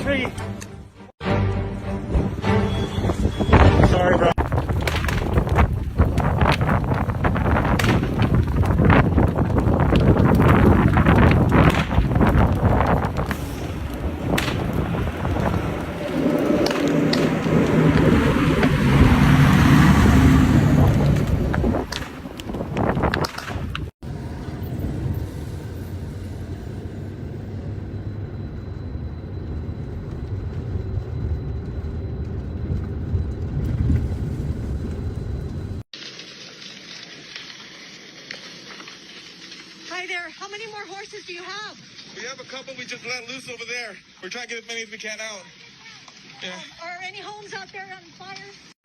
tree. Sorry, bro. Hi there. How many more horses do you have? We have a couple we just let loose over there. We're trying to get as many as we can out. Yeah. Are any homes out there on fire?